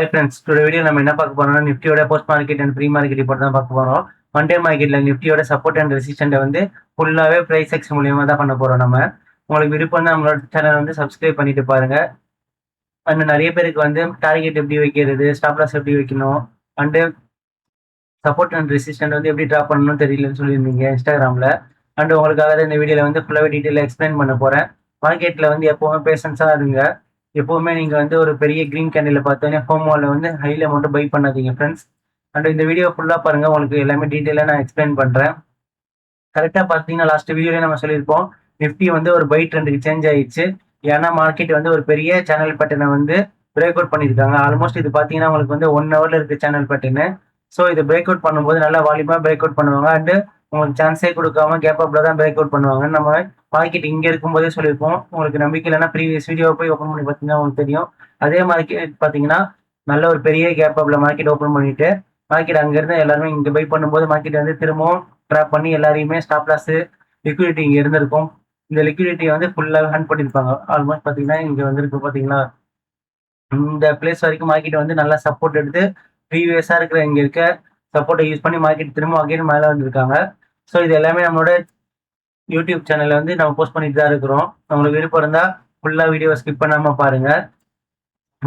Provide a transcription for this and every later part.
Hi friends, today video நம்ம என்ன பார்க்க போறோம்னா நிஃப்டியோட post market and pre market report தான் பார்க்க போறோம். ஒன் டே மார்க்கெட்ல நிஃப்டியோட சப்போர்ட் அண்ட் ரெசிஸ்டன்ட்டை வந்து ஃபுல்லாவே பிரைஸ் எக்ஸ் மூலியமா தான் பண்ண போறோம் நம்ம. உங்களுக்கு விருப்பம் தான் நம்மளோட சேனல் வந்து சப்ஸ்கிரைப் பண்ணிட்டு பாருங்க. அண்ட் நிறைய பேருக்கு வந்து டார்கெட் எப்படி வைக்கிறது, ஸ்டாப் லாஸ் எப்படி வைக்கணும், அண்ட் சப்போர்ட் அண்ட் ரெசிஸ்டன்ட் வந்து எப்படி ட்ரா பண்ணணும்னு தெரியலன்னு சொல்லியிருந்தீங்க இன்ஸ்டாகிராம்ல. அண்ட் உங்களுக்காக இந்த வீடியோல வந்து ஃபுல்லாவே டீட்டெயிலாக எக்ஸ்பிளைன் பண்ண போறேன். மார்க்கெட்ல வந்து எப்பவுமே பேஷன்ஸா இருங்க. எப்பவுமே நீங்க வந்து ஒரு பெரிய கிரீன் கேண்டில் பார்த்தோன்னே ஃபோமோல வந்து ஹைல மட்டும் பை பண்ணாதீங்க ஃப்ரெண்ட்ஸ். அண்ட் இந்த வீடியோ ஃபுல்லா பாருங்க, உங்களுக்கு எல்லாமே டீட்டெயிலாக நான் எக்ஸ்பிளைன் பண்றேன். கரெக்டா பார்த்தீங்கன்னா லாஸ்ட் வீடியோல நம்ம சொல்லியிருப்போம், நிஃப்டி வந்து ஒரு பை ட்ரெண்டுக்கு சேஞ்ச் ஆயிடுச்சு. ஏன்னா மார்க்கெட் வந்து ஒரு பெரிய சேனல் பேட்டர்னை வந்து பிரேக் அவுட் பண்ணியிருக்காங்க. ஆல்மோஸ்ட் இது பார்த்தீங்கன்னா உங்களுக்கு வந்து 1 ஹவர்ல இருக்கு சேனல் பேட்டர்னு. ஸோ இதை பிரேக் அவுட் பண்ணும்போது நல்லா வால்யூமா பிரேக் அவுட் பண்ணுவாங்க. அண்ட் உங்களுக்கு சான்ஸே கொடுக்காம கேப் அப்ல தான் பிரேக் அவுட் பண்ணுவாங்க. நம்ம மார்க்கெட் இங்க இருக்கும்போதே சொல்லியிருப்போம். உங்களுக்கு நம்பிக்கை இல்லைன்னா ப்ரீவியஸ் வீடியோ போய் ஓப்பன் பண்ணி பார்த்தீங்கன்னா உங்களுக்கு தெரியும். அதே மார்க்கெட் பார்த்தீங்கன்னா நல்ல ஒரு பெரிய கேப் அப்ல மார்க்கெட் ஓப்பன் பண்ணிட்டு மார்க்கெட் அங்கிருந்து எல்லாருமே இங்க பை பண்ணும்போது மார்க்கெட் வந்து திரும்பவும் ட்ராப் பண்ணி எல்லாரையுமே ஸ்டாப் லாஸ் லிக்விடிட்டி இங்க இருந்திருக்கும். இந்த லிக்விடிட்டியை வந்து ஃபுல்லாக ஹண்ட் பண்ணியிருப்பாங்க. ஆல்மோஸ்ட் பார்த்தீங்கன்னா இங்க வந்துருக்கு பார்த்தீங்களா, இந்த பிளேஸ் வரைக்கும் மார்க்கெட் வந்து நல்லா சப்போர்ட் எடுத்து ப்ரீவியஸா இருக்கிற இங்க இருக்க சப்போர்ட்டை யூஸ் பண்ணி மார்க்கெட் திரும்ப அகைன் மேலே வந்திருக்காங்க. ஸோ இது எல்லாமே நம்மளோட யூடியூப் சேனல்ல வந்து நம்ம போஸ்ட் பண்ணிட்டு தான் இருக்கிறோம். உங்களுக்கு விருப்பம் இருந்தா ஃபுல்லா வீடியோ ஸ்கிப் பண்ணாம பாருங்க.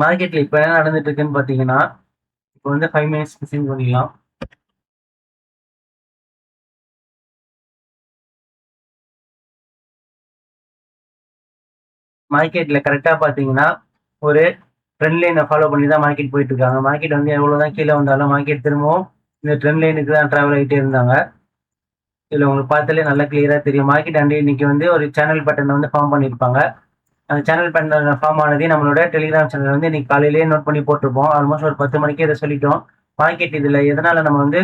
மார்க்கெட்ல இப்போ என்ன நடந்துட்டு இருக்குன்னு பார்த்தீங்கன்னா, இப்போ வந்து 5 மினிட்ஸ் மிஷின் பண்ணிடலாம். மார்க்கெட்ல கரெக்டா பார்த்தீங்கன்னா ஒரு ட்ரெண்ட் லைனை ஃபாலோ பண்ணி தான் மார்க்கெட் போயிட்டு இருக்காங்க. மார்க்கெட் வந்து எவ்வளவுதான் கீழே வந்தாலும் மார்க்கெட் திரும்பவும் இந்த ட்ரெண்ட் லைனுக்கு தான் டிராவல் ஆகிட்டே இருந்தாங்க. இதுல உங்களுக்கு பார்த்தாலே நல்லா கிளியரா தெரியும். மார்க்கெட் அண்ட் இன்னைக்கு வந்து ஒரு சேனல் பேட்டர்ன் வந்து ஃபார்ம் பண்ணியிருப்பாங்க. அந்த சேனல் பேட்டர்ன் ஃபார்ம் ஆனதே நம்மளோட டெலிகிராம் சேனல் வந்து இன்னைக்கு காலையிலேயே நோட் பண்ணி போட்டிருப்போம். ஆல்மோஸ்ட் ஒரு 10 மணிக்கே இதை சொல்லிட்டோம். மார்க்கெட் இதுல எதனால நம்ம வந்து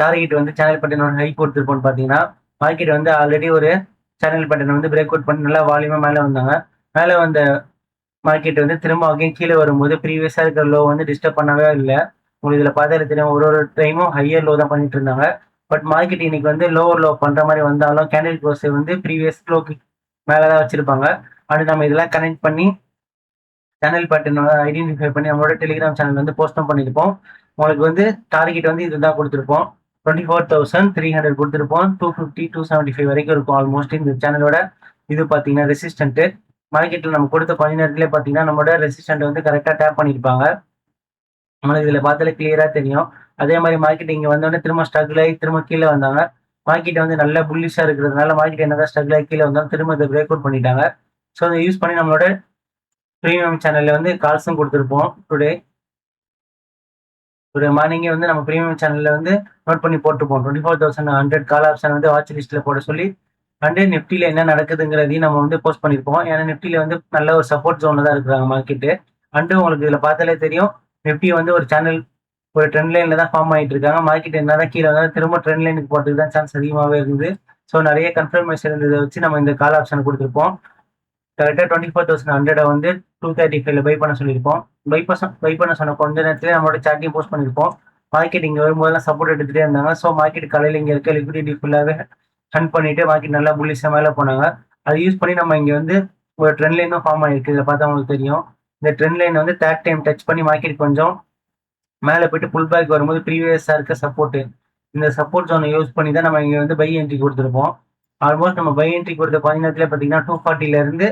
டார்கெட் வந்து சேனல் பேட்டர்ன் ஹை கொடுத்துருப்போம்னு பார்த்தீங்கன்னா, மார்க்கெட் வந்து ஆல்ரெடி ஒரு சேனல் பேட்டர்ன் வந்து பிரேக் அவுட் பண்ணி நல்லா வால்யூமா மேலே வந்தாங்க. மேலே வந்த மார்க்கெட் வந்து திரும்ப அகைன் கீழே வரும்போது ப்ரீவியஸா இருக்கிற லோ வந்து டிஸ்டர்ப் பண்ணவே இல்லை. உங்களுக்கு இதுல பார்த்தாலே தெரியும், ஒரு ஒரு டைமும் ஹையர் லோ தான் பண்ணிட்டு இருந்தாங்க. பட் மார்க்கெட் இன்னைக்கு வந்து லோவர் லோ பண்ற மாதிரி வந்தாலும் கேண்டில் க்ளோஸ் வந்து ப்ரீவியஸ் லோக்கு மேலதான் வச்சிருப்பாங்க. அது நம்ம இதெல்லாம் கனெக்ட் பண்ணி சேனல் பேட்டர்ன் ஐடென்டிஃபை பண்ணி நம்மளோட டெலிகிராம் சேனல் வந்து போஸ்டும் பண்ணியிருப்போம். உங்களுக்கு வந்து டார்கெட் வந்து இதுதான் கொடுத்துருப்போம். 24,300 கொடுத்துருப்போம். 250 275 வரைக்கும் இருக்கும் ஆல்மோஸ்ட் இந்த சேனலோட. இது பார்த்தீங்கன்னா ரெசிஸ்டன்ட். மார்க்கெட்ல நம்ம கொடுத்த கொஞ்ச நேரத்திலே பார்த்தீங்கன்னா நம்மளோட ரெசிஸ்டன்ட் வந்து கரெக்டாக டேப் பண்ணியிருப்பாங்க. நம்மளுக்கு இதுல பார்த்தாலே கிளியரா தெரியும். அதே மாதிரி மார்க்கெட் இங்க வந்தோடனே திரும்ப ஸ்ட்ரகிள் ஆகி திரும்ப கீழே வந்தாங்க. மார்க்கெட் வந்து நல்ல புல்லிஷா இருக்கிறதுனால மார்க்கெட் என்னதான் ஸ்ட்ரகிள் ஆகி கீழே வந்தாலும் திரும்ப இதை பிரேக் அவுட் பண்ணிட்டாங்க. ஸோ அதை யூஸ் பண்ணி நம்மளோட ப்ரீமியம் சேனல்ல வந்து கால்ஸும் கொடுத்துருப்போம். டுடே மார்னிங்கே வந்து நம்ம ப்ரீமியம் சேனல்ல வந்து நோட் பண்ணி போட்டுப்போம். 24,100 கால் ஆப்ஷன் வந்து வாட்ச் லிஸ்ட்ல போட சொல்லி அண்ட் நிஃப்டில என்ன நடக்குதுங்கிறதையும் நம்ம வந்து போஸ்ட் பண்ணியிருப்போம். ஏன்னா நிஃப்டில வந்து நல்ல ஒரு சப்போர்ட் ஜோன்ல தான் இருக்கிறாங்க மார்க்கெட்டு. அண்டு உங்களுக்கு இதுல பார்த்தாலே தெரியும், நிஃப்டி வந்து ஒரு சேனல் ஒரு ட்ரெண்ட் லைன்ல தான் ஃபார்ம் ஆகிட்டு இருக்காங்க. மார்க்கெட் என்னதான் கீழே வந்தாலும் திரும்ப ட்ரெண்ட் லைனுக்கு போறதுக்கு தான் சான்ஸ் அதிகமாகவே இருக்குது. ஸோ நிறைய கன்ஃபர்மேஷன் இருந்ததை வச்சு நம்ம இந்த கால் ஆப்ஷன் கொடுத்துருப்போம். கரெக்டாக 24,100 வந்து 235ல பை பண்ண சொல்லியிருப்போம். பை பண்ண சொன்ன கொஞ்ச நேரத்துல நம்மளோட சார்ட்டையும் போஸ்ட் பண்ணியிருப்போம். மார்க்கெட் இங்கே வரும்போதெல்லாம் சப்போர்ட் எடுத்துகிட்டே இருந்தாங்க. ஸோ மார்க்கெட் காலையில் இங்கே இருக்க லிக்விடிட்டி ஃபுல்லாகவே ஹண்ட் பண்ணிட்டு மார்க்கெட் நல்லா புல்லிஷா மேலே போனாங்க. அதை யூஸ் பண்ணி நம்ம இங்கே வந்து ஒரு ட்ரெண்ட் லைனும் ஃபார்ம் ஆயிருக்கு. இதை பார்த்தா உங்களுக்கு தெரியும். இந்த ட்ரெண்ட் லைன் வந்து தேர்ட் டைம் டச் பண்ணி மார்க்கெட் கொஞ்சம் மேலே போயிட்டு புல் பேக் வரும்போது ப்ரீவியஸாக இருக்க சப்போர்ட், இந்த சப்போர்ட் ஜோனை யூஸ் பண்ணி தான் நம்ம இங்கே வந்து பை என்ட்ரி கொடுத்துருப்போம். ஆல்மோஸ்ட் நம்ம பை என்ட்ரி கொடுத்த கொஞ்ச நேரத்தில் பார்த்தீங்கன்னா 240ல இருந்து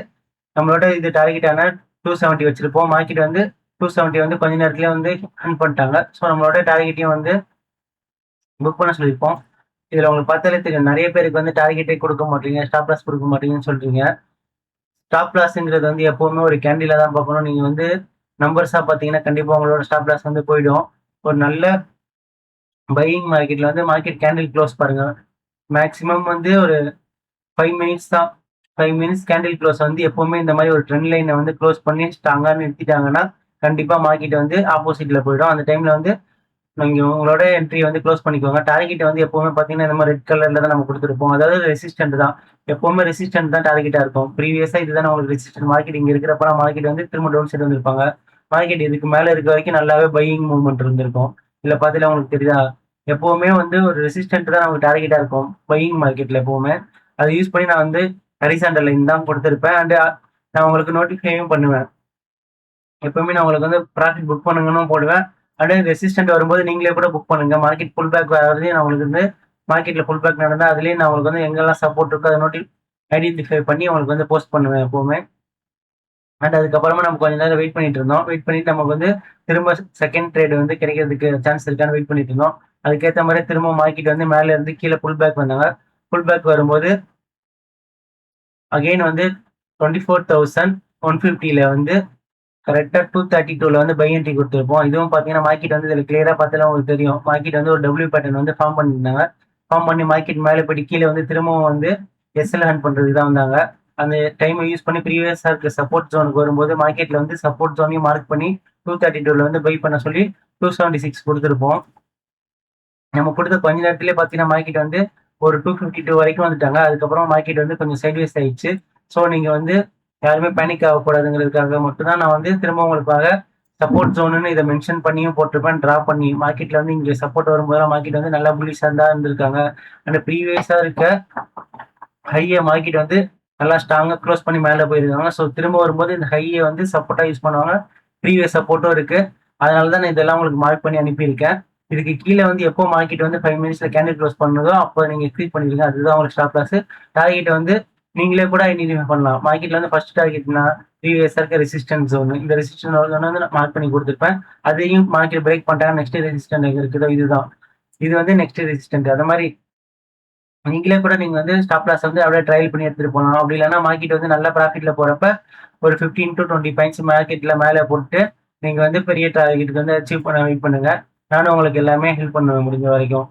நம்மளோட இது டார்கெட்டான 270 வச்சிருப்போம். மார்க்கெட் வந்து 270 வந்து கொஞ்ச நேரத்துல வந்து ஹண்ட் பண்ணிட்டாங்க. ஸோ நம்மளோட டார்கெட்டையும் வந்து புக் பண்ண சொல்லியிருப்போம். இதுல உங்களுக்கு பார்த்தாலே தெரியும், நிறைய பேருக்கு வந்து டார்கெட்டே கொடுக்க மாட்டீங்க, ஸ்டாப் லாஸ் கொடுக்க மாட்டீங்கன்னு சொல்றீங்க. ஸ்டாப் லாஸ்ங்கிறது வந்து எப்பவுமே ஒரு கேண்டில தான் பார்க்கணும். நீங்க வந்து நம்பர்ஸா பார்த்தீங்கன்னா கண்டிப்பா உங்களோட ஸ்டாப் லாஸ் வந்து போயிடும். ஒரு நல்ல பையிங் மார்க்கெட்ல வந்து மார்க்கெட் கேண்டில் க்ளோஸ் பாருங்க. மேக்ஸிமம் வந்து ஒரு 5 மினிட்ஸ் தான். 5 மினிட்ஸ் கேண்டில் க்ளோஸ் வந்து எப்பவுமே இந்த மாதிரி ஒரு ட்ரெண்ட் லைனை வந்து க்ளோஸ் பண்ணி ஸ்ட்ராங்கா நிறுத்திட்டாங்கன்னா கண்டிப்பா மார்க்கெட் வந்து ஆப்போசிட்ல போயிடும். அந்த டைம்ல வந்து நீங்க உங்களோட என்ட்ரி வந்து க்ளோஸ் பண்ணிக்கோங்க. டார்கெட் வந்து எப்பவுமே பாத்தீங்கன்னா இந்த மாதிரி ரெட் கலர்ல தான் நம்ம கொடுத்துருப்போம். அதாவது ரெசிஸ்டன்ட் தான். எப்பவுமே ரெசிஸ்டன்ட் தான் டார்கெட்டா இருக்கும். ப்ரீவியஸா இதுதான் உங்களுக்கு ரெசிஸ்டன்ட். மார்க்கெட் இங்க இருக்கிறப்ப மார்க்கெட் வந்து திரும்ப டவுன் சைடு வந்திருப்பாங்க. மார்க்கெட் இதுக்கு மேல இருக்க வரைக்கும் நல்லாவே பையிங் மூவ்மெண்ட் இருந்திருக்கும். இல்ல பாத்தீங்கன்னா உங்களுக்கு தெரியுதா, எப்பவுமே வந்து ஒரு ரெசிஸ்டன்ட் தான் நமக்கு டார்கெட்டா இருக்கும் பையிங் மார்க்கெட்ல எப்பவுமே. அதை யூஸ் பண்ணி நான் வந்து ஹரிசாண்டல் லைன் தான் கொடுத்துருப்பேன். அண்ட் நான் உங்களுக்கு நோட்டிஃபையும் பண்ணுவேன். எப்பவுமே நான் உங்களுக்கு வந்து ப்ராஃபிட் புக் பண்ணுங்கன்னு போடுவேன். அப்படியே ரெசிஸ்டன்ட் வரும்போது நீங்களே கூட புக் பண்ணுங்க. மார்க்கெட் புல் பேக் வரதையும் நான் உங்களுக்கு வந்து மார்க்கெட்ல புல் பேக் நடந்தா அதுலயும் நான் உங்களுக்கு வந்து எங்கெல்லாம் சப்போர்ட் இருக்கோ அதை ஐடென்டிஃபை பண்ணி உங்களுக்கு வந்து போஸ்ட் பண்ணுவேன் எப்பவுமே. அண்ட் அதுக்கப்புறமா நம்ம கொஞ்ச நேரம் வெயிட் பண்ணிட்டு இருந்தோம். வெயிட் பண்ணிட்டு நமக்கு வந்து திரும்ப செகண்ட் ட்ரேட் வந்து கிடைக்கிறதுக்கு சான்ஸ் இருக்கான்னு வெயிட் பண்ணிட்டு இருந்தோம். அதுக்கேற்ற மாதிரி திரும்ப மார்க்கெட் வந்து மேல இருந்து கீழே புல் பேக் வந்தாங்க. புல் பேக் வரும்போது அகைன் வந்து 24,150ல வந்து கரெக்டா 232ல வந்து பை என்ட்ரி கொடுத்துருப்போம். இதுவும் பாத்தீங்கன்னா மார்க்கெட் வந்து இதுல கிளியரா பார்த்தாலும் உங்களுக்கு தெரியும். மார்க்கெட் வந்து ஒரு டபிள்யூ பேட்டர்ன் வந்து ஃபார்ம் பண்ணியிருந்தாங்க. ஃபார்ம் பண்ணி மார்க்கெட் மேலே போயிட்டு கீழே வந்து திரும்பவும் வந்து எஸ்எல் ஹேண்ட் பண்றதுக்கு தான் வந்தாங்க. அந்த டைமை யூஸ் பண்ணி ப்ரீவியஸா இருக்க சப்போர்ட் ஜோனுக்கு வரும்போது மார்க்கெட்ல வந்து சப்போர்ட் ஜோனையும் மார்க் பண்ணி 232ல வந்து பை பண்ண சொல்லி 276 கொடுத்துருப்போம். நம்ம கொடுத்த கொஞ்ச நேரத்திலே பார்த்தீங்கன்னா மார்க்கெட் வந்து ஒரு 252 வரைக்கும் வந்துட்டாங்க. அதுக்கப்புறம் மார்க்கெட் வந்து கொஞ்சம் சைட்வேஸ் ஆயிடுச்சு. ஸோ நீங்க வந்து யாருமே பேனிக் ஆகக்கூடாதுங்கிறதுக்காக மட்டும் தான் நான் வந்து திரும்ப உங்களுக்காக சப்போர்ட் ஜோனுன்னு இதை மென்ஷன் பண்ணியும் போட்டிருப்பேன். டிரா பண்ணி மார்க்கெட்ல வந்து இங்க சப்போர்ட் வரும்போது மார்க்கெட் வந்து நல்லா புல்லிஷா தான் இருந்திருக்காங்க. அந்த ப்ரீவியஸா இருக்க ஹையை மார்க்கெட் வந்து நல்லா ஸ்ட்ராங்கா க்ளோஸ் பண்ணி மேலே போயிருக்காங்க. ஸோ திரும்ப வரும்போது இந்த ஹையை வந்து சப்போர்ட்டா யூஸ் பண்ணுவாங்க. ப்ரீவியஸ் சப்போர்ட்டும் இருக்கு. அதனால தான் நான் இதெல்லாம் உங்களுக்கு மார்க் பண்ணி அனுப்பியிருக்கேன். இதுக்கு கீழே வந்து எப்போ மார்க்கெட் வந்து 5 மினிட்ஸ்ல கேண்டில் க்ளோஸ் பண்ணுதோ அப்போ நீங்க எக்ஸிட் பண்ணிருங்க. அதுதான் உங்களுக்கு ஸ்டாப் லாஸ். டார்கெட் வந்து நீங்களே கூட ஐடென்டிஃபை பண்ணலாம். மார்க்கெட்ல வந்து ஃபர்ஸ்ட் டார்கெட்னா ப்ரீவியஸா இருக்க ரெசிஸ்டன்ஸ் ஜோன். இந்த ரெசிஸ்டன்ஸ் ஜோன் வந்து நான் மார்க் பண்ணி கொடுத்துருப்பேன். அதையும் மார்க்கெட் பிரேக் பண்ணிட்டாங்க. நெக்ஸ்ட் ரெசிஸ்டன்ட் இருக்குதோ இதுதான். இது வந்து நெக்ஸ்ட் ரெசிஸ்டன்ட். அந்த மாதிரி நீங்களே கூட நீங்க வந்து ஸ்டாப் லாஸ் வந்து அப்படியே ட்ரையல் பண்ணி எடுத்துட்டு போகலாம். அப்படி இல்லைன்னா மார்க்கெட் வந்து நல்ல ப்ராஃபிட்ல போறப்ப ஒரு 15 to 20 பாயிண்ட்ஸ் மார்க்கெட்ல மேலே போட்டு நீங்க வந்து பெரிய டார்கெட்டுக்கு வந்து அச்சீவ் பண்ண வெயிட் பண்ணுங்க. நானும் உங்களுக்கு எல்லாமே ஹெல்ப் பண்ணுவேன் முடிஞ்ச வரைக்கும்.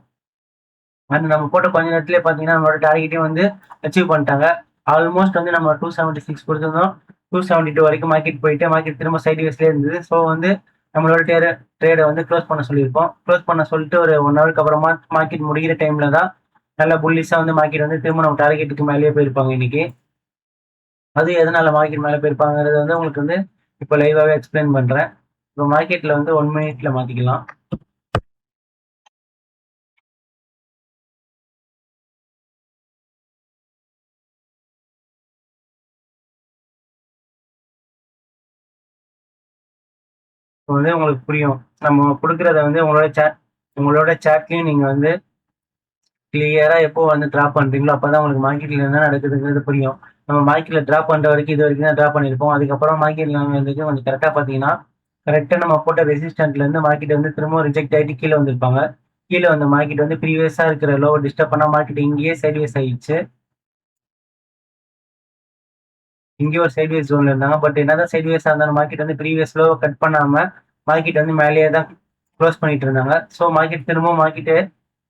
அண்ட் நம்ம போட்ட கொஞ்ச நேரத்திலே பார்த்தீங்கன்னா நம்மளோட டார்கெட்டையும் வந்து அச்சீவ் பண்ணிட்டாங்க. ஆல்மோஸ்ட் வந்து நம்ம 276 கொடுத்துருந்தோம். 272 வரைக்கும் மார்க்கெட் போயிட்டு மார்க்கெட் திரும்ப சைட்வேஸ்லேயே இருந்தது. ஸோ வந்து நம்மளோட ட்ரேடை வந்து க்ளோஸ் பண்ண சொல்லியிருப்போம். க்ளோஸ் பண்ண சொல்லிட்டு ஒரு 1 ஹவருக்கு அப்புறமா மார்க்கெட் முடிகிற டைம்ல தான் நல்ல புல்லிஷா வந்து மார்க்கெட் வந்து திரும்ப நம்ம டார்கெட்டுக்கு மேலேயே போயிருப்பாங்க இன்னைக்கு. அது எதனால மார்க்கெட் மேலே போயிருப்பாங்கிறது வந்து உங்களுக்கு வந்து இப்போ லைவாவே எக்ஸ்பிளைன் பண்றேன். இப்போ மார்க்கெட்ல வந்து 1 மினிட்ல மாத்திக்கலாம். இப்போ வந்து உங்களுக்கு புரியும். நம்ம கொடுக்கறத வந்து உங்களோட சாட்லயும் நீங்க வந்து கிளியரா எப்போ வந்து டிராப் பண்றீங்களோ அப்பதான் உங்களுக்கு மார்க்கெட்ல என்ன நடக்குதுங்கிறது புரியும். நம்ம மார்க்கெட்ல டிராப் பண்ற வரைக்கும் இது வரைக்கும் தான் டிராப் பண்ணிருப்போம். அதுக்கப்புறம் மார்க்கெட்ல வந்து கொஞ்சம் கரெக்டா பாத்தீங்கன்னா கரெக்டா நம்ம போட்ட ரெசிஸ்டன்ட்ல இருந்து மார்க்கெட் வந்து திரும்ப ரிஜெக்ட் ஆயிட்டு கீழே வந்திருப்பாங்க. கீழே வந்த மார்க்கெட் வந்து ப்ரீவியஸா இருக்கிற லோ டிஸ்டர்ப் பண்ணா மார்க்கெட் இங்கேயே சைட்வேஸ் ஆயிடுச்சு. இங்கே ஒரு சைட்வேஸ் ஜோன்ல இருந்தாங்க. பட் என்னதான் சைட்வேஸா இருந்தாலும் மார்க்கெட் வந்து ப்ரீவியஸ் லோ கட் பண்ணாம மார்க்கெட் வந்து மேலேயே தான் க்ளோஸ் பண்ணிட்டு இருந்தாங்க. ஸோ மார்க்கெட் திரும்ப மார்க்கெட்டு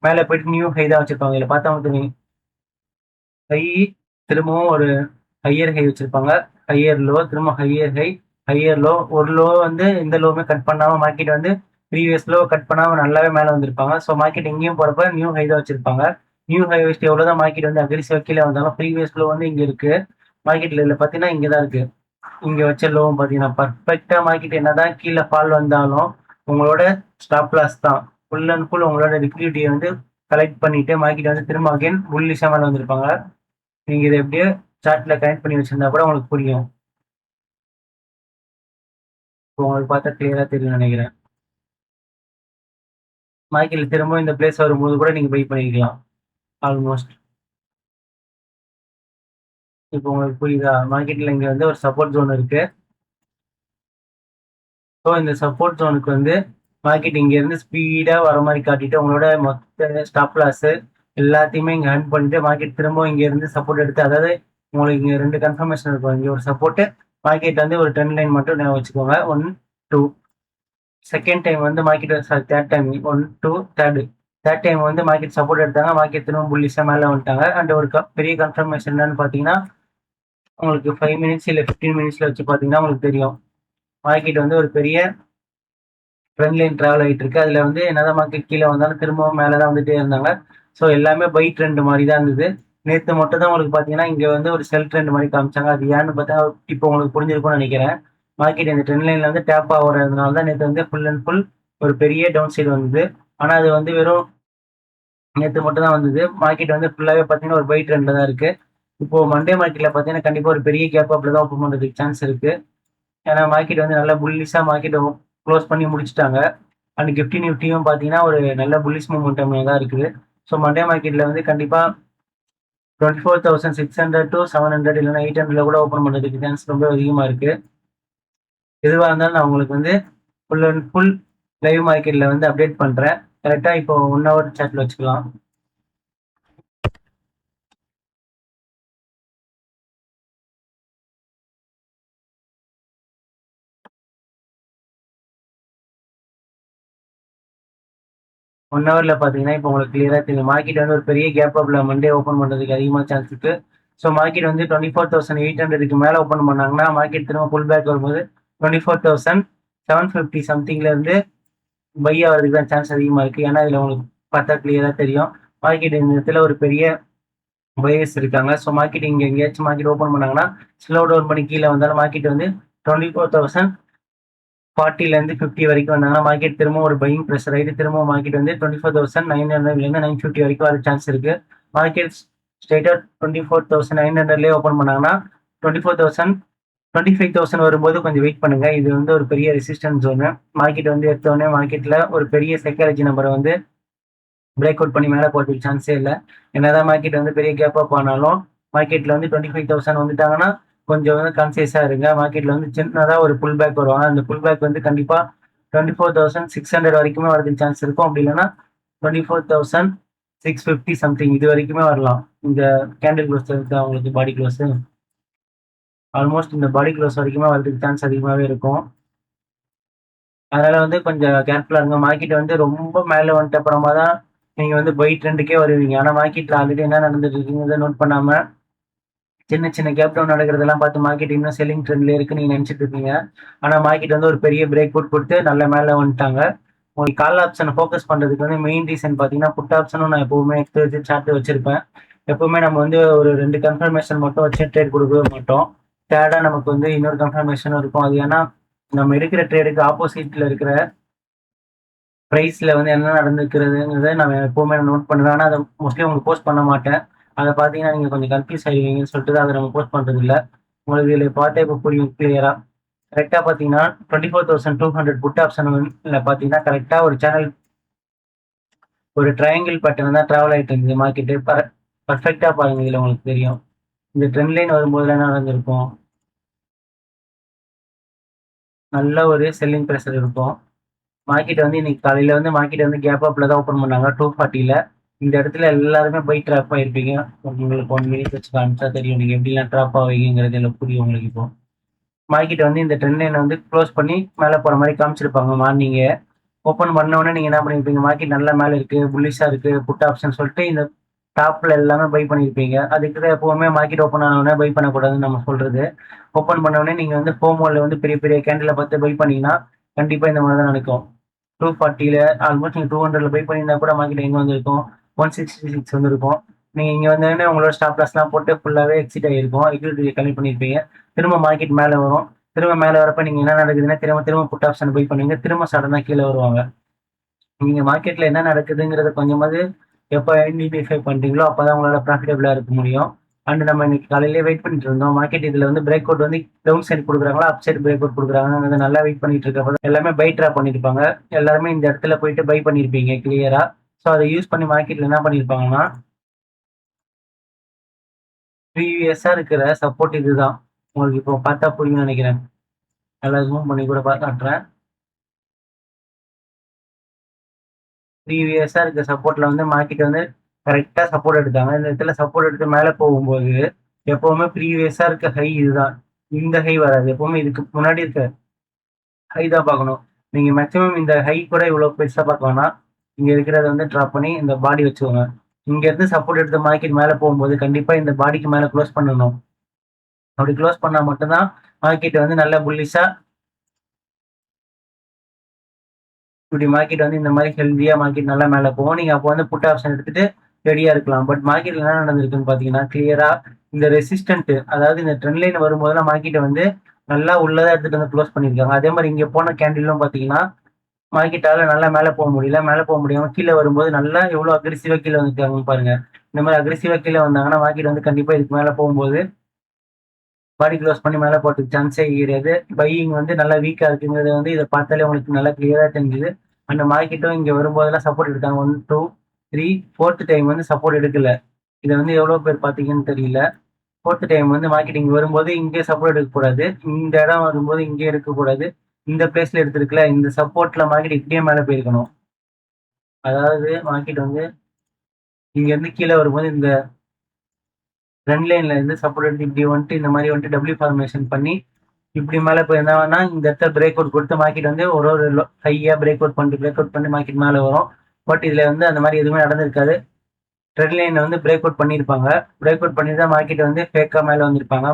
மேலே போயிட்டு நியூ ஹை தான் வச்சிருப்பாங்க. இதில் பார்த்தா தெரியும். ஹை திரும்பவும் ஒரு ஹையர் ஹை வச்சிருப்பாங்க. ஹையர் லோ திரும்ப ஹையர் ஹை ஹையர் லோ. ஒரு லோ வந்து இந்த லோவுமே கட் பண்ணாம மார்க்கெட் வந்து ப்ரீவியஸ் லோ கட் பண்ணாம நல்லாவே மேலே வந்திருப்பாங்க. ஸோ மார்க்கெட் எங்கேயும் போறப்ப நியூ ஹை தான் வச்சிருப்பாங்க. நியூ ஹை வச்சுட்டு எவ்வளவுதான் மார்க்கெட் வந்து அக்ரிசிவா கீழே வந்தாலும் ப்ரீவியஸ் லோ வந்து இங்க இருக்கு. மார்க்கெட்ல இல்லை பார்த்தீங்கன்னா இங்கே தான் இருக்கு. இங்க வச்ச லோவும் பார்த்தீங்கன்னா பர்ஃபெக்டா மார்க்கெட் என்னதான் கீழே ஃபால் வந்தாலும் உங்களோட ஸ்டாப் லாஸ் தான் ஃபுல் அண்ட் ஃபுல் உங்களோட லிக்விடிட்டியை வந்து கலெக்ட் பண்ணிட்டு மார்க்கெட் வந்து திரும்ப அகைன் புல்லிஷா மேலே வந்திருப்பாங்க. நீங்க இதை எப்படியோ சார்ட்ல கனெக்ட் பண்ணி வச்சிருந்தா கூட உங்களுக்கு புரியும். இப்போ உங்களுக்கு பார்த்தா கிளியரா தெரியும் நினைக்கிறேன். மார்க்கெட்ல திரும்ப இந்த பிளேஸ் வரும்போது கூட நீங்க பை பண்ணிக்கலாம் ஆல்மோஸ்ட். இப்போ உங்களுக்கு புரியுதா? மார்க்கெட்ல இங்க வந்து ஒரு சப்போர்ட் ஜோன் இருக்கு. ஸோ இந்த சப்போர்ட் ஜோனுக்கு வந்து மார்க்கெட் இங்க இருந்து ஸ்பீடா வர மாதிரி காட்டிட்டு உங்களோட மொத்த ஸ்டாப் லாஸ் எல்லாத்தையுமே இங்க ஹேண்ட் பண்ணிட்டு மார்க்கெட் திரும்ப இங்க இருந்து சப்போர்ட் எடுத்து, அதாவது உங்களுக்கு இங்க 2 கன்ஃபர்மேஷன் இருக்கும். இங்க ஒரு சப்போர்ட் மார்க்கெட் வந்து ஒரு ட்ரெண்ட் லைன் மட்டும் ஞாபகம் வச்சுக்கோங்க. 1 2 செகண்ட் டைம் வந்து market sorry third time 1 2 third time வந்து மார்க்கெட் சப்போர்ட் எடுத்தாங்க. மார்க்கெட் திரும்ப புல்லிஷா மேலே வந்துட்டாங்க. அண்ட் ஒரு பெரிய கன்ஃபர்மேஷன் என்னன்னு பாத்தீங்கன்னா உங்களுக்கு 5 மினிட்ஸ் இல்ல 15 மினிட்ஸ்ல வச்சு பாத்தீங்கன்னா உங்களுக்கு தெரியும். மார்க்கெட் வந்து ஒரு பெரிய ட்ரெண்ட் லைன் டிராவல் ஆகிட்டு இருக்கு. அதுல வந்து என்னதான் மார்க்கெட் கீழே வந்தாலும் திரும்பவும் மேலதான் வந்துட்டே இருந்தாங்க. ஸோ எல்லாமே பை ட்ரெண்ட் மாதிரி தான் இருந்தது. நேற்று மட்டும் தான் உங்களுக்கு பாத்தீங்கன்னா இங்க வந்து ஒரு செல் ட்ரெண்ட் மாதிரி காமிச்சாங்க. அது ஏன்னு பார்த்தா இப்போ உங்களுக்கு புரிஞ்சிருக்கும்னு நினைக்கிறேன். மார்க்கெட் இந்த ட்ரெண்ட் லைன்ல வந்து டேப் ஆகுறதுனால தான் நேற்று வந்து ஃபுல் அண்ட் ஃபுல் ஒரு பெரிய டவுன் சைடு வந்தது. ஆனா அது வந்து வெறும் நேற்று மட்டும் தான் வந்தது. மார்க்கெட் வந்து ஃபுல்லாவே பாத்தீங்கன்னா ஒரு பை ட்ரெண்ட்ல தான் இருக்கு. இப்போ மண்டே மார்க்கெட்ல பாத்தீங்கன்னா கண்டிப்பா ஒரு பெரிய கேப் அப்ல தான் ஓப்பன் பண்றதுக்கு சான்ஸ் இருக்கு. ஏன்னா மார்க்கெட் வந்து நல்லா புல்லிஷா மார்க்கெட் க்ளோஸ் பண்ணி முடிச்சுட்டாங்க. அண்ட் நிஃப்டி நிஃப்டியும் பார்த்தீங்கன்னா ஒரு நல்ல புல்லிஷ் மூமெண்டம் தான் இருக்குது. ஸோ மண்டே மார்க்கெட்ல வந்து கண்டிப்பா 24,600 to 700 இல்லைன்னா 800 கூட ஓப்பன் பண்றதுக்கு சான்ஸ் ரொம்ப அதிகமா இருக்கு. எதுவா இருந்தாலும் நான் உங்களுக்கு வந்து ஃபுல் அண்ட் ஃபுல் லைவ் மார்க்கெட்ல வந்து அப்டேட் பண்றேன். கரெக்டா இப்போ 1 ஹவர் சாட்ல வச்சுக்கலாம். ஒன் ஹவர்ல பாத்தீங்கன்னா இப்போ உங்களுக்கு கிளியரா தெரியும். மார்க்கெட் வந்து ஒரு பெரிய கேப் அப்ல மண்டே ஓப்பன் பண்றதுக்கு அதிகமாக சான்ஸ் இருக்கு. ஸோ மார்க்கெட் வந்து 24,800க்கு மேல ஓப்பன் பண்ணாங்கன்னா மார்க்கெட் திரும்ப புல் பேக் வரும்போது 24,750 சம்திங்ல இருந்து பை ஆகிறதுக்கு தான் சான்ஸ் அதிகமா இருக்கு. ஏன்னா இதுல உங்களுக்கு பார்த்தா கிளியரா தெரியும். மார்க்கெட் இந்த இடத்துல ஒரு பெரிய பையர்ஸ் இருக்காங்க. ஸோ மார்க்கெட் இங்க எங்கேயாச்சும் மார்க்கெட் ஓப்பன் பண்ணாங்கன்னா ஸ்லோ டவுன் பண்ணி கீழே வந்தாலும் மார்க்கெட் வந்து 24,040லேருந்து 50 வரைக்கும் வந்தாங்கன்னா மார்க்கெட் திரும்ப ஒரு பையிங் ப்ரெஷர் ஆகிட்டு திரும்ப மார்க்கெட் வந்து 24,900லேருந்து 950 வரைக்கும் வர சான்ஸ் இருக்கு. மார்க்கெட் ஸ்ட்ரெயிட்டாக 24,900லேயே ஓப்பன் பண்ணாங்கன்னா 25,000 வரும்போது கொஞ்சம் வெயிட் பண்ணுங்க. இது வந்து ஒரு பெரிய ரெசிஸ்டன்ஸ் ஜோனு. மார்க்கெட் வந்து எடுத்தோடனே மார்க்கெட்ல ஒரு பெரிய சைக்காலஜி நம்பரை வந்து பிரேக் அவுட் பண்ணி மேலே போகிறதுக்கு சான்ஸே இல்லை. என்னதான் மார்க்கெட் வந்து பெரிய கேப் அப் ஆனாலும் மார்க்கெட்ல வந்து 25,000 வந்துட்டாங்கன்னா கொஞ்சம் வந்து கான்சியஸா இருங்க. மார்க்கெட்ல வந்து சின்னதா ஒரு புல் பேக் வருவாங்க. அந்த புல் பேக் வந்து கண்டிப்பா 24,600 வரைக்குமே வரதுக்கு சான்ஸ் இருக்கும். அப்படி இல்லைன்னா 24,650 சம்திங் இது வரைக்குமே வரலாம். இந்த கேண்டில் க்ளோஸ் இருக்கு அவங்களுக்கு பாடி க்ளோஸ் ஆல்மோஸ்ட் இந்த பாடி க்ளோஸ் வரைக்குமே வரதுக்கு சான்ஸ் அதிகமாகவே இருக்கும். அதனால வந்து கொஞ்சம் கேர்ஃபுல்லா இருங்க. மார்க்கெட் வந்து ரொம்ப மேல வந்துட்ட அப்புறமா தான் நீங்க வந்து பை ட்ரெண்டுக்கே வருவீங்க. ஆனா மார்க்கெட்ல ஆல்ரெடி என்ன நடந்துட்டு இருக்குங்கிறத நோட் பண்ணாம சின்ன சின்ன கேப் டவுன் நடக்கிறதெல்லாம் பார்த்து மார்க்கெட் இன்னும் செல்லிங் ட்ரெண்ட்ல இருக்குன்னு நீங்க நினைச்சிட்டு இருக்கீங்க. ஆனா மார்க்கெட் வந்து ஒரு பெரிய பிரேக் அவுட் கொடுத்து நல்ல மேல வந்துட்டாங்க. உங்களுக்கு கால் ஆப்ஷனை ஃபோக்கஸ் பண்றதுக்கு வந்து மெயின் ரீசன் பார்த்தீங்கன்னா புட் ஆப்ஷனும் நான் எப்பவுமே எடுத்து வச்சு சார்ட் வச்சிருப்பேன். எப்பவுமே நம்ம வந்து ஒரு 2 கன்ஃபர்மேஷன் மட்டும் வச்சு ட்ரேட் கொடுக்கவே மாட்டோம். தேர்டா நமக்கு வந்து இன்னொரு கன்ஃபர்மேஷனும் இருக்கும். அது ஏன்னா நம்ம எடுக்கிற ட்ரேடுக்கு ஆப்போசிட்ல இருக்கிற பிரைஸ்ல வந்து என்ன நடந்துக்கிறதுங்கிறத நான் எப்பவுமே நோட் பண்ணுவேன். ஆனால் அதை மோஸ்ட்லி உங்களுக்கு போஸ்ட் பண்ண மாட்டேன். அதை பார்த்தீங்கன்னா நீங்கள் கொஞ்சம் கன்ஃபியூஸ் ஆகிடுவீங்கன்னு சொல்லிட்டு தான் அதை நம்ம போஸ்ட் பண்ணுறது இல்லை. உங்களுக்கு இதில் பார்த்தா இப்போ புரியும் கிளியரா. கரெக்டாக பார்த்தீங்கன்னா 24,200 புட் ஆப்ஷன்ல பார்த்தீங்கன்னா கரெக்டாக ஒரு சேனல் ஒரு ட்ரையாங்கிள் பேட்டர்ன் தான் ட்ராவல் ஆகிட்டு இருக்குது மார்க்கெட்டு. பர்ஃபெக்டாக பாருங்க, இதில் உங்களுக்கு தெரியும். இந்த ட்ரெண்ட் லைன் வரும்போது என்ன நடந்திருக்கும், நல்ல ஒரு செல்லிங் ப்ரெஷர் இருக்கும். மார்க்கெட் வந்து இன்னைக்கு காலையில வந்து மார்க்கெட் வந்து கேப் அப்ல தான் ஓப்பன் பண்ணாங்க 240ல. இந்த இடத்துல எல்லாருமே பை ட்ராப் ஆயிருப்பீங்க. உங்களுக்கு 1 மினிட் வச்சு காமிச்சா தெரியும் நீங்க எப்படிலாம் ட்ராப் ஆவீங்கிறது எல்லாம் புரியும் உங்களுக்கு. இப்போ மார்க்கெட் வந்து இந்த ட்ரெண்ட் லைன் வந்து க்ளோஸ் பண்ணி மேலே போற மாதிரி காமிச்சிருப்பாங்க. மார்னிங் ஓப்பன் பண்ண உடனே நீங்க என்ன பண்ணிருப்பீங்க, மார்க்கெட் நல்லா மேலே இருக்கு புல்லிஷா இருக்கு புட் ஆப்ஷன் சொல்லிட்டு இந்த டாப்ல எல்லாமே பை பண்ணிருப்பீங்க. அதுக்கு தான் எப்பவுமே மார்க்கெட் ஓப்பன் ஆன உடனே பை பண்ணக்கூடாதுன்னு நம்ம சொல்றது. ஓப்பன் பண்ண உடனே நீங்க வந்து ஃபோமோல வந்து பெரிய பெரிய கேண்டில பார்த்து பை பண்ணீங்கன்னா கண்டிப்பா இந்த மாதிரி தான் நடக்கும். 240ல ஆல்மோஸ்ட் நீங்க 200ல பை பண்ணியிருந்தா கூட மார்க்கெட் எங்க வந்திருக்கும், 166 வந்திருக்கும். நீங்க இங்க வந்தோடனே உங்களோட ஸ்டாப் லாஸ்லாம் போட்டு ஃபுல்லாவே எக்ஸிட் ஆகிருக்கும். லிக்விடிட்டி கம்மி பண்ணிருப்பீங்க. திரும்ப மார்க்கெட் மேலே வரும். திரும்ப மேலே வரப்ப நீங்க என்ன நடக்குதுன்னா திரும்ப திரும்ப புட் ஆப்ஷன் பை பண்ணீங்க. திரும்ப சடனா கீழே வருவாங்க. நீங்க மார்க்கெட்ல என்ன நடக்குதுங்கிறத கொஞ்சமாவது எப்போ ஐடென்டிஃபை பண்றீங்களோ அப்பதான் உங்களால ப்ராஃபிட்டபிளா இருக்க முடியும். அண்ட் நம்ம இன்னைக்கு காலையிலேயே வெயிட் பண்ணிட்டு இருந்தோம். மார்க்கெட் இதுல வந்து பிரேக் அவுட் வந்து டவுன் சைட் கொடுக்குறாங்களா அப் சைட் பிரேக் அவுட் கொடுக்குறாங்க நல்லா வெயிட் பண்ணிட்டு இருக்கப்ப எல்லாமே பை ட்ராப் பண்ணிருப்பாங்க. எல்லாருமே இந்த இடத்துல போயிட்டு பை பண்ணிருப்பீங்க கிளியரா. ஸோ அதை யூஸ் பண்ணி மார்க்கெட்ல என்ன பண்ணிருப்பாங்கன்னா ப்ரீவியஸா இருக்கிற சப்போர்ட் இதுதான். உங்களுக்கு இப்போ பார்த்தா புரியும்னு நினைக்கிறேன். நல்லா ஜூம் பண்ணி கூட காட்டுறேன். ப்ரீவியஸா இருக்க சப்போர்ட்ல வந்து மார்க்கெட் வந்து கரெக்டா சப்போர்ட் எடுத்தாங்க. இந்த இடத்துல சப்போர்ட் எடுத்து மேலே போகும்போது எப்பவுமே ப்ரீவியஸா இருக்க ஹை இதுதான். இந்த ஹை வராது. எப்பவுமே இதுக்கு முன்னாடி இருக்க ஹை தான் பார்க்கணும். நீங்க மேக்ஸிமம் இந்த ஹை கூட இவ்வளவு பெருசா பார்க்க வேணாம். இங்க இருக்கிறத வந்து ட்ராப் பண்ணி இந்த பாடி வச்சுக்கோங்க. இங்க இருந்து சப்போர்ட் எடுத்து மார்க்கெட் மேலே போகும்போது கண்டிப்பா இந்த பாடிக்கு மேலே க்ளோஸ் பண்ணணும். அப்படி க்ளோஸ் பண்ணா மட்டும்தான் மார்க்கெட் வந்து நல்ல புல்லிஷா இப்படி மார்க்கெட் வந்து இந்த மாதிரி ஹெல்தியா மார்க்கெட் நல்லா மேலே போகும். நீங்க அப்போ வந்து புட் ஆப்ஷன் எடுத்துட்டு ரெடியா இருக்கலாம். பட் மார்க்கெட்ல என்ன நடந்திருக்குன்னு பாத்தீங்கன்னா கிளியரா இந்த ரெசிஸ்டன்ட் அதாவது இந்த ட்ரெண்ட் லைன் வரும்போதெல்லாம் மார்க்கெட்டை வந்து நல்லா உள்ளதா எடுத்துட்டு வந்து க்ளோஸ் பண்ணிருக்காங்க. அதே மாதிரி இங்க போன கேண்டிலும் பாத்தீங்கன்னா மார்க்கெட்டால நல்லா மேலே போக முடியல. மேலே போக முடியாம கீழே வரும்போது நல்லா எவ்வளவு அக்ரெசிவா கீழே வந்துருக்காங்க பாருங்க. இந்த மாதிரி அக்ரெசிவா கீழே வந்தாங்கன்னா மார்க்கெட் வந்து கண்டிப்பா இதுக்கு மேலே போகும்போது பாடி க்ளோஸ் பண்ணி மேலே போறதுக்கு சான்ஸே கிடையாது. பையிங் வந்து நல்லா வீக்கா இருக்குங்கிறது வந்து இதை பார்த்தாலே உங்களுக்கு நல்லா கிளியரா தெரிஞ்சுது. அந்த மார்க்கெட்டும் இங்க வரும்போதெல்லாம் சப்போர்ட் எடுத்தாங்க. 1, 2, 3, 4th டைம் வந்து சப்போர்ட் எடுக்கல. இதை வந்து எவ்வளவு பேர் பாத்தீங்கன்னு தெரியல. 4th டைம் வந்து மார்க்கெட்டிங் வரும்போது இங்கே சப்போர்ட் எடுக்கக்கூடாது. இந்த இடம் வரும்போது இங்கே எடுக்கக்கூடாது. இந்த பிளேஸ்ல எடுத்திருக்கல, இந்த சப்போர்ட்ல மார்க்கெட் இப்படியே மேலே போயிருக்கணும். அதாவது மார்க்கெட் வந்து இங்க இருந்து கீழே வரும்போது இந்த ட்ரெண்ட் லைன்ல இருந்து சப்போர்ட் எடுத்து இப்படி வந்துட்டு இந்த மாதிரி வந்துட்டு டபிள்யூ ஃபார்மேஷன் பண்ணி இப்படி மேலே போயிருந்தாங்கன்னா இந்த இடத்துல பிரேக் அவுட் கொடுத்து மார்க்கெட் வந்து ஒரு ஹையா பிரேக் அவுட் பண்ணி மார்க்கெட் மேலே வரும். பட் இதுல வந்து அந்த மாதிரி எதுவுமே நடந்திருக்காது. ட்ரெண்ட் லைன்ல வந்து பிரேக் அவுட் பண்ணியிருப்பாங்க. பிரேக் அவுட் பண்ணி தான் மார்க்கெட் வந்து ஃபேக்கா மேலே வந்திருப்பாங்க.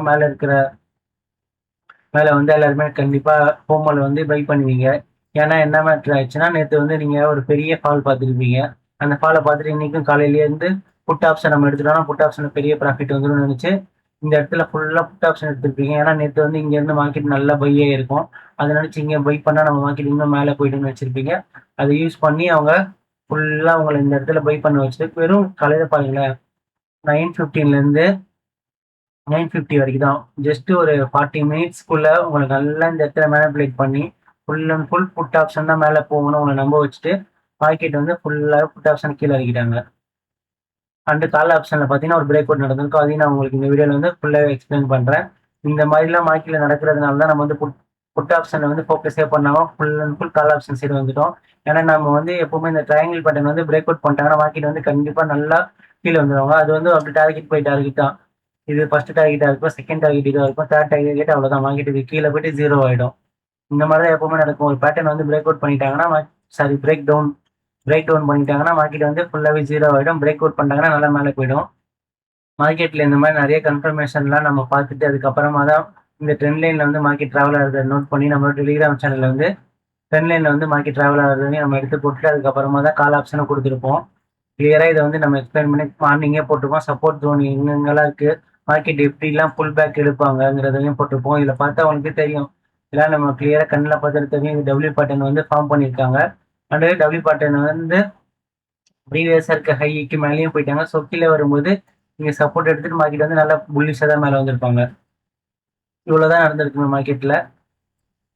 மேலே வந்து எல்லாருமே கண்டிப்பா ஹோமோல வந்து பை பண்ணுவீங்க. ஏன்னா என்ன மேட்ரு ஆயிடுச்சுன்னா, நேற்று வந்து நீங்க ஒரு பெரிய ஃபால் பார்த்துருப்பீங்க. அந்த ஃபாலை பார்த்துட்டு இன்னைக்கும் காலையிலேயே இருந்து புட் ஆப்ஷன் நம்ம எடுத்துட்டோம்னா புட் ஆப்ஷன் பெரிய ப்ராஃபிட் வந்துடும் நினைச்சு இந்த இடத்துல ஃபுல்லா புட் ஆப்ஷன் எடுத்திருப்பீங்க. ஏன்னா நேற்று வந்து இங்க இருந்து மார்க்கெட் நல்லா பையே இருக்கும். அதை நினைச்சு இங்க பை பண்ணா நம்ம மார்க்கெட் இன்னும் மேலே போயிட்டுன்னு வச்சிருப்பீங்க. அதை யூஸ் பண்ணி அவங்க ஃபுல்லா உங்களை இந்த இடத்துல பை பண்ண வச்சுட்டு வெறும் காலையில பாருங்களேன் 9:15ல இருந்து 9:50 வரைக்கும் தான். ஜஸ்ட் ஒரு 40 மினிட்ஸ்க்குள்ள உங்களுக்கு நல்லா இந்த இடத்துல மேனிபுலேட் பண்ணி full and full put option தான் மேலே போகணும் உங்களை நம்ப வச்சுட்டு மார்க்கெட் வந்து ஃபுல்லாக புட் ஆப்ஷன் கீழே இறக்கிட்டாங்க. அண்ட் கால் ஆப்ஷன்ல பார்த்தீங்கன்னா ஒரு பிரேக் அவுட் நடந்திருக்கும். அதையும் நான் உங்களுக்கு இந்த வீடியோவில் வந்து ஃபுல்லாக எக்ஸ்பிளைன் பண்ணுறேன். இந்த மாதிரிலாம் மார்க்கெட்டில் நடக்கிறதுனால தான் நம்ம வந்து புட் ஆப்ஷனில் வந்து ஃபோக்கஸே பண்ணாமல் full and full call option side வந்துட்டோம். ஏன்னா நம்ம வந்து எப்பவுமே இந்த ட்ரையாங்கிள் பேட்டர்ன் வந்து பிரேக் அவுட் பண்ணிட்டாங்கன்னா மார்க்கெட் வந்து கண்டிப்பாக நல்லா கீழே வந்துடுவாங்க. அது வந்து அப்படி டார்கெட் போய் டார்கெட் தான். இது ஃபர்ஸ்ட் டார்கெட்டாக இருக்கும், செகண்ட் டார்கெட் இதுவாக இருக்கும், தேர்ட் டார்கெட் அவ்வளோதான். மார்க்கெட் இது கீழே போயிட்டு ஜீரோ ஆகிடும். இந்த மாதிரி தான் எப்பவுமே நடக்கும். ஒரு பேட்டர்ன் வந்து பிரேக் அவுட் பண்ணிட்டாங்கன்னா பிரேக் டவுன் பண்ணிட்டாங்கன்னா மார்க்கெட் வந்து ஃபுல்லாகவே ஜீரோ ஆகிடும். பிரேக் அவுட் பண்ணிட்டாங்கன்னா நல்லா மேலே போயிடும். மார்க்கெட்ல இந்த மாதிரி நிறைய கன்ஃபர்மேஷன்லாம் நம்ம பார்த்துட்டு அதுக்கப்புறமா தான் இந்த ட்ரெண்ட் லைன்ல வந்து மார்க்கெட் ட்ராவல் ஆகிறத நோட் பண்ணி நம்மளோட டெலிகிராம் சேனல்ல வந்து ட்ரெண்ட் லைன்ல வந்து மார்க்கெட் ட்ராவல் ஆகிறதையும் நம்ம எடுத்து போட்டுட்டு அதுக்கப்புறமா தான் கால் ஆப்ஷனும் கொடுத்துருப்போம். கிளியரா இதை வந்து நம்ம எக்ஸ்பிளைன் பண்ணி மார்னிங்கே போட்டிருப்போம். சப்போர்ட் ஜோன் எங்கெங்கெல்லாம் இருக்கு, மார்க்கெட் எப்படிலாம் புல் பேக் எடுப்பாங்கிறதையும் போட்டிருப்போம். இதுல பார்த்தா உங்களுக்கு தெரியும். இதெல்லாம் நம்ம கிளியரா கண்ணில் பார்த்துட்டு தெரியும். இது டபிள்யூ பேட்டர்ன் வந்து ஃபார்ம் பண்ணியிருக்காங்க. அண்ட் டபிள்யூ பேட்டர்ன் வந்து ப்ரீவியஸா இருக்க ஹைக்கு மேலேயும் போயிட்டாங்க. ஸோ கீழே வரும்போது நீங்க சப்போர்ட் எடுத்துட்டு மார்க்கெட் வந்து நல்லா புல்லிஷா தான் மேலே வந்திருப்பாங்க. இவ்வளவுதான் நடந்திருக்கு மார்க்கெட்ல.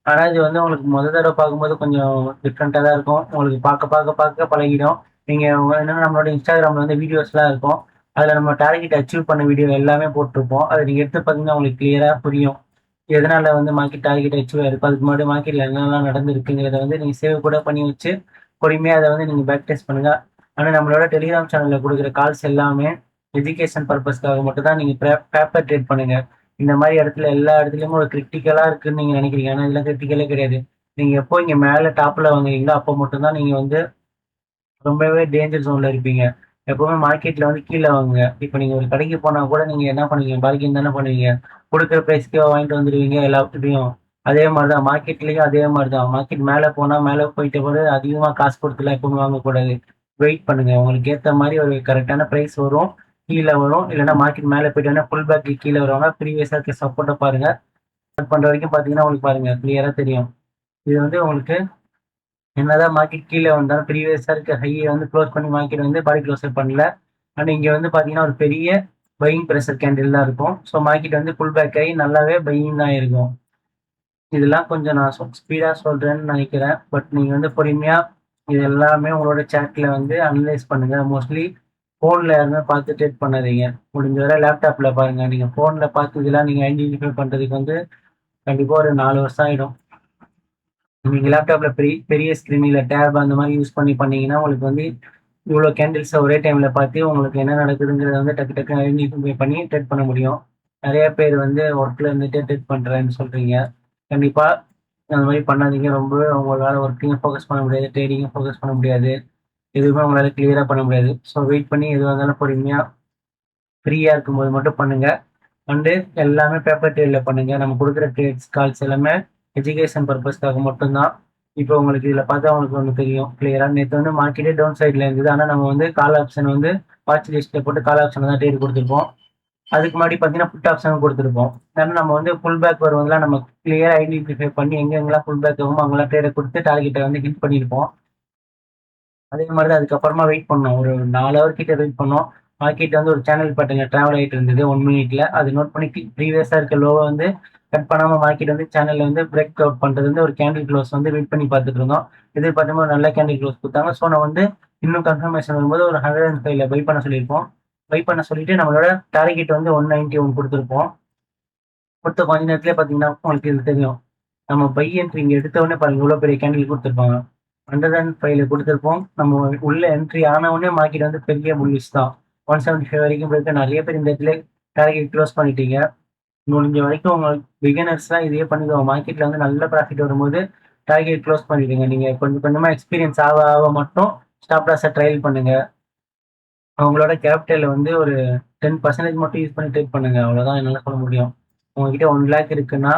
ஆனா இது வந்து உங்களுக்கு முதல் தடவை பார்க்கும்போது கொஞ்சம் டிஃப்ரெண்டா தான் இருக்கும். உங்களுக்கு பார்க்க பழகிடும். நீங்க என்னன்னா நம்மளோட இன்ஸ்டாகிராம்ல வந்து வீடியோஸ்லாம் இருக்கும். அதுல நம்ம டார்கெட் அச்சீவ் பண்ண வீடியோ எல்லாமே போட்டிருப்போம். அதை நீங்க எடுத்து பார்த்தீங்கன்னா உங்களுக்கு கிளியரா புரியும். எதனால வந்து மார்க்கெட் டார்கெட் அச்சீவ் ஆயிருக்கும், அதுக்கு முன்னாடி மார்க்கெட்ல என்னெல்லாம் நடந்திருக்குங்கிறத வந்து நீங்க சேவ் கூட பண்ணி வச்சு பொறுமையா அதை வந்து நீங்க பேக் டெஸ்ட் பண்ணுங்க. ஆனா நம்மளோட டெலிகிராம் சேனல்ல கொடுக்குற கால்ஸ் எல்லாமே எஜுகேஷன் பர்பஸ்க்காக மட்டும் தான். நீங்க பேப்பர் ட்ரேட் பண்ணுங்க. இந்த மாதிரி இடத்துல எல்லா இடத்துலயுமே ஒரு கிரிட்டிக்கலா இருக்குன்னு நீங்க நினைக்கிறீங்க. ஆனா இதெல்லாம் கிரிட்டிக்கலே கிடையாது. நீங்க எப்போ இங்க மேல டாப்ல வாங்குறீங்களோ அப்போ மட்டும்தான் நீங்க வந்து ரொம்பவே டேஞ்சர் ஜோன்ல இருப்பீங்க. எப்பவுமே மார்க்கெட்ல வந்து கீழே வாங்குங்க. இப்போ நீங்க ஒரு கடைக்கு போனா கூட நீங்க என்ன பண்ணுவீங்க, பார்கிங் தானே பண்ணுவீங்க. கொடுக்குற பிரைஸ்க்கே வாங்கிட்டு வந்துடுவீங்க எல்லாத்தையும். அதே மாதிரிதான் மார்க்கெட்லயும் அதே மாதிரிதான். மார்க்கெட் மேல போனா மேல போயிட்ட போது அதிகமா காசு கொடுத்துலாம் எப்பவுமே வாங்கக்கூடாது. வெயிட் பண்ணுங்க, உங்களுக்கு ஏத்த மாதிரி ஒரு கரெக்டான பிரைஸ் வரும், கீழே வரும். இல்லைன்னா மார்க்கெட் மேல போயிட்டோன்னா புல் பேக் கீழே வருவாங்க. ப்ரீவியஸா இருக்க சப்போர்ட்டை பாருங்க. பண்ற வரைக்கும் பாத்தீங்கன்னா உங்களுக்கு பாருங்க கிளியரா தெரியும். இது வந்து உங்களுக்கு என்னதான் மார்க்கெட் கீழே வந்தாலும் ப்ரீவியஸா இருக்க ஹையை வந்து க்ளோஸ் பண்ணி மார்க்கெட் வந்து பாடி க்ளோஸ் பண்ணல. அண்ட் இங்க வந்து பாத்தீங்கன்னா ஒரு பெரிய பையிங் ப்ரெஷர் கேண்டில் தான் இருக்கும். ஸோ மார்க்கெட் வந்து புல் பேக் ஆகி நல்லாவே பையிங் தான் இருக்கும். இதெல்லாம் கொஞ்சம் நான் ஸ்பீடா சொல்றேன்னு நினைக்கிறேன். பட் நீங்க வந்து பொறுமையா இது எல்லாமே உங்களோட சேட்ல வந்து அனலைஸ் பண்ணுங்க. மோஸ்ட்லி போன்ல யாருமே பார்த்து ட்ரேட் பண்ணாதீங்க. முடிஞ்ச வரை லேப்டாப்ல பாருங்க. நீங்க போன்ல பார்த்து இதெல்லாம் நீங்க ஐடென்டிஃபை பண்றதுக்கு வந்து கண்டிப்பா ஒரு 4 வருஷம் ஆயிடும். நீங்க லேப்டாப்ல பெரிய பெரிய ஸ்கிரீன் இல்ல டேப் அந்த மாதிரி யூஸ் பண்ணீங்கன்னா உங்களுக்கு வந்து இவ்வளோ கேண்டில்ஸை ஒரே டைம்ல பார்த்து உங்களுக்கு என்ன நடக்குதுங்கிறத வந்து டக்கு டக்கு ஐடென்டிஃபை பண்ணி ட்ரேட் பண்ண முடியும். நிறைய பேர் வந்து ஒர்க்ல இருந்துட்டு ட்ரேட் பண்றேன்னு சொல்றீங்க. கண்டிப்பா அந்த மாதிரி பண்ணாதீங்க. ரொம்பவே உங்களால ஒர்க்கையும் ஃபோக்கஸ் பண்ண முடியாது, ட்ரேடிங்கும் ஃபோக்கஸ் பண்ண முடியாது. எதுவுமே உங்களால கிளியரா பண்ண முடியாது. ஸோ வெயிட் பண்ணி எதுவாக இருந்தாலும் பொறுமையா ஃப்ரீயா இருக்கும்போது மட்டும் பண்ணுங்க. அண்டு எல்லாமே பேப்பர் ட்ரேட்ல பண்ணுங்க. நம்ம கொடுக்குற ட்ரேட்ஸ் கால்ஸ் எல்லாமே எஜுகேஷன் பர்பஸ்க்காக மட்டும்தான். இப்போ உங்களுக்கு இதில் பார்த்தா உங்களுக்கு ஒன்று தெரியும் கிளியரா. நேற்று வந்து மார்க்கெட்டே டவுன் சைட்ல இருந்தது. ஆனால் நம்ம வந்து கால் ஆப்ஷன் வந்து வாட்ச் லிஸ்ட்ல போட்டு கால் ஆப்ஷன் தான் ட்ரேட் கொடுத்துருப்போம். அதுக்கு முன்னாடி பார்த்தீங்கன்னா புட் ஆப்ஷன் கொடுத்துருப்போம். ஏன்னா நம்ம வந்து ஃபுல் பேக் வருவதெல்லாம் நம்ம கிளியரா ஐடென்டிஃபை பண்ணி எங்கெங்கெல்லாம் ஃபுல் பேக் ஆகும் அங்கெல்லாம் ட்ரேடை கொடுத்து டார்கெட்டை வந்து ஹிட் பண்ணியிருப்போம். அதே மாதிரி தான் அதுக்கப்புறமா வெயிட் பண்ணோம். ஒரு 4 ஹவர் கிட்ட வெயிட் பண்ணோம். மார்க்கெட் வந்து ஒரு சேனல் பேட்டர்ல டிராவல் ஆயிட்டு இருந்தது 1 மினிட்ல. அது நோட் பண்ணி ப்ரீவியஸா இருக்க லோவை வந்து கட் பண்ணாம மார்க்கெட் வந்து சேனல்ல வந்து பிரேக் அவுட் பண்றது வந்து ஒரு கேண்டில் க்ளோஸ் வந்து வெயிட் பண்ணி பார்த்துட்டு இருந்தோம். எதிர்பார்த்தமா ஒரு நல்ல கேண்டில் க்ளோஸ் குடுத்தாங்க. ஸோ நான் வந்து இன்னும் கன்ஃபர்மேஷன் வரும்போது ஒரு 105ல பை பண்ண சொல்லியிருப்போம். பை பண்ண சொல்லிட்டு நம்மளோட டார்கெட் வந்து 191 குடுத்திருப்போம். குடுத்த கொஞ்ச நேரத்திலேயே பார்த்தீங்கன்னா, உங்களுக்கு இது தெரியும். நம்ம பை என்ட்ரி இங்க எடுத்த உடனே பாருங்க இவ்வளோ பெரிய கேண்டில் குடுத்திருப்பாங்க. 105ல குடுத்திருப்போம். நம்ம உள்ள என்ட்ரி ஆன உடனே மார்க்கெட் வந்து பெரிய புல்லிஷ் தான். 175 வரைக்கும் போயிட்டு நெறைய பேர் இந்த இடத்துல டார்கெட் க்ளோஸ் பண்ணிட்டீங்க. முடிஞ்ச வரைக்கும் உங்க பிகினர்ஸ்லாம் இதையே பண்ணிக்கோங்க. மார்க்கெட்ல வந்து நல்ல ப்ராஃபிட் வரும்போது டார்கெட் க்ளோஸ் பண்ணிடுங்க. நீங்க கொஞ்சம் கொஞ்சமா எக்ஸ்பீரியன்ஸ் ஆக ஆக மட்டும் ஸ்டாப் லாஸ ட்ரையல் பண்ணுங்க. அவங்களோட கேபிட்டல வந்து ஒரு 10% மட்டும் யூஸ் பண்ணி ட்ரேட் பண்ணுங்க. அவ்வளோதான் என்னால சொல்ல முடியும். உங்ககிட்ட 1,00,000 இருக்குன்னா,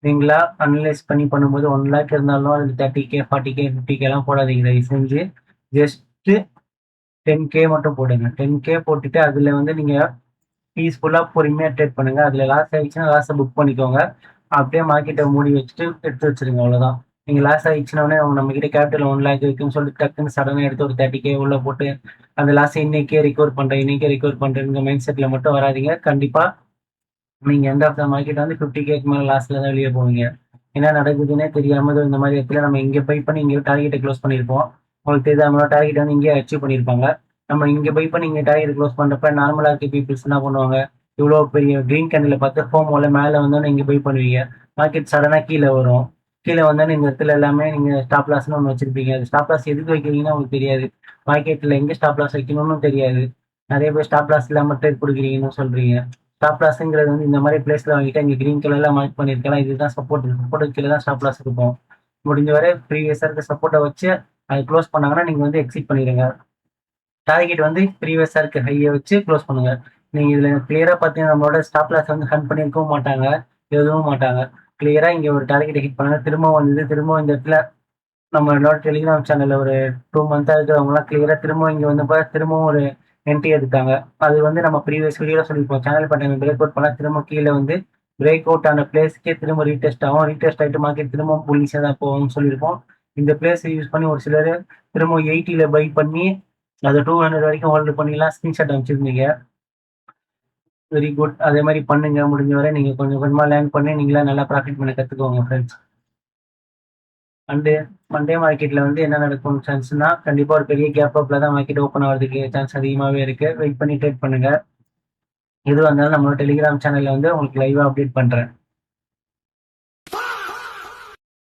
நீங்களா அனலைஸ் பண்ணி பண்ணும்போது 1,00,000 இருந்தாலும் அதுல 30K, 40K, 50Kலாம் போடாதீங்க தயவு செஞ்சு. ஜஸ்ட் 10K மட்டும் போடுங்க. 10K போட்டுட்டு அதுல வந்து நீங்க பீஸ்ஃபுல்லா பொறுமையா ட்ரேட் பண்ணுங்க. அதுல லாஸ் ஆயிடுச்சுன்னா லாஸ புக் பண்ணிக்கோங்க. அப்படியே மார்க்கெட்ட மூடி வச்சுட்டு எடுத்து வச்சுருங்க அவ்வளோதான். நீங்க லாஸ் ஆயிடுச்சுனோனே அவங்க நம்மகிட்ட கேபிட்டல் 1,00,000 இருக்குன்னு சொல்லிட்டு டக்குன்னு சடனா எடுத்து ஒரு 30K உள்ள போட்டு அந்த லாஸ இன்னைக்கே ரிகவர் பண்றேன், இன்னைக்கே ரிகவர் பண்றேங்கிற மைண்ட் செட்ல மட்டும் வராதீங்க. கண்டிப்பா நீங்க எண்ட் ஆஃப் த மார்க்கெட் வந்து 50Kக்கு மேல லாஸ்ல தான் வெளிய போவீங்க. என்ன நடக்குதுன்னே தெரியாம இந்த மாரி இடத்துல நம்ம இங்க பை பண்ணி இங்க டார்கெட்ட க்ளோஸ் பண்ணியிருப்போம். உங்களுக்கு தெரியுது நம்மளோட டார்கெட் வந்து இங்கேயே அச்சீவ் பண்ணியிருப்பாங்க. நம்ம இங்க பை பண்ணி இங்க டார்கெட் க்ளோஸ் பண்றப்ப நார்மலா இருக்க பீப்பிள்ஸ் என்ன பண்ணுவாங்க? இவ்ளோ பெரிய கிரீன் கேண்டில பார்த்து FOMOல மேல வந்தோனே இங்க பை பண்ணுவீங்க. மார்க்கெட் சடனா கீழ வரும். கீழ வந்தோனே இந்த இடத்துல எல்லாமே நீங்க ஸ்டாப் லாஸ்ன்னு ஒண்ணு வச்சிருப்பீங்க. அது ஸ்டாப் லாஸ் எதுக்கு வைக்கிறீங்கன்னு உங்களுக்கு தெரியாது. மார்க்கெட்ல எங்க ஸ்டாப் லாஸ் வைக்கணும்னு தெரியாது. நெறைய பேர் ஸ்டாப் லாஸ் இல்லாம ட்ரேட் குடுக்குறீங்கன்னு சொல்றீங்க. ஸ்டாப் லாஸ்ங்கிறது வந்து இந்த மாரி பிளேஸ்ல வாங்கிட்டு இங்க கிரீன் கலர்ல மார்க் பண்ணியிருக்கலாம். இதுதான் சப்போர்ட். சப்போர்ட்டுக்கு கீழ தான் ஸ்டாப் லாஸ் இருக்கும். முடிஞ்ச வரை ப்ரீவியஸா இருக்க சப்போர்ட்ட வச்சு அத க்ளோஸ் பண்ணாங்கன்னா, நீங்க வந்து எக்ஸிட் பண்ணிடுங்க. டார்கெட் வந்து ப்ரீவியஸா இருக்க ஹைய வச்சு க்ளோஸ் பண்ணுங்க. நீங்க இதுல கிளியரா பார்த்தீங்கன்னா, நம்மளோட ஸ்டாப் லாஸ் வந்து ஹண்ட் பண்ணியிருக்கவும் மாட்டாங்க. எழுதவும் மாட்டாங்க. கிளியரா இங்க ஒரு டார்கெட்ட ஹிட் பண்ணுங்க. திரும்பவும் வந்து திரும்பவும் இந்த இடத்துல நம்மளோட டெலிகிராம் சேனல்ல ஒரு 2 மந்த்தா இருக்கிறவங்கலாம் கிளியரா திரும்பவும் இங்க வந்தப்ப திரும்பவும் ஒரு என்ட்ரி எடுத்தாங்க. அது வந்து நம்ம ப்ரீவியஸ் வீடியோல சொல்லியிருப்போம். சேனல் பட்டன் பிரேக் அவுட் பண்ணா திரும்ப கீழ வந்து பிரேக் அவுட் ஆன பிளேஸ்க்கே திரும்ப ரீடெஸ்ட் ஆகும். ரீடெஸ்ட் ஆயிட்டு மார்க்கெட் திரும்பவும் புல்லிஷா தான் போகும்னு சொல்லியிருப்போம். இந்த பிளேஸ யூஸ் பண்ணி ஒரு சிலரு திரும்ப 80ல பை பண்ணி அத 200 வரைக்கும் ஹோல்டு பண்ணிலாம் ஸ்கிரீன்ஷாட் அனுப்பிச்சிருந்தீங்க. Very good. அதே மாரி பண்ணுங்க. முடிஞ்ச வரை நீங்க கொஞ்சம் கொஞ்சமா லேர்ன் பண்ணி நீங்களா நல்லா ப்ராஃபிட் பண்ண கத்துக்கோங்க ஃபிரெண்ட்ஸ். மண்டே மண்டே மார்க்கெட்ல வந்து என்ன நடக்கும் சான்ஸ்னா, கண்டிப்பா ஒரு பெரிய கேப் அப்ல தான் மார்க்கெட் ஓப்பன் ஆகுறதுக்கு சான்ஸ் அதிகமாவே இருக்கு. வெயிட் பண்ணி ட்ரேட் பண்ணுங்க. எதுவா இருந்தாலும் நம்மளோட டெலிகிராம் சேனல்ல வந்து உங்களுக்கு லைவா அப்டேட் பண்றேன்.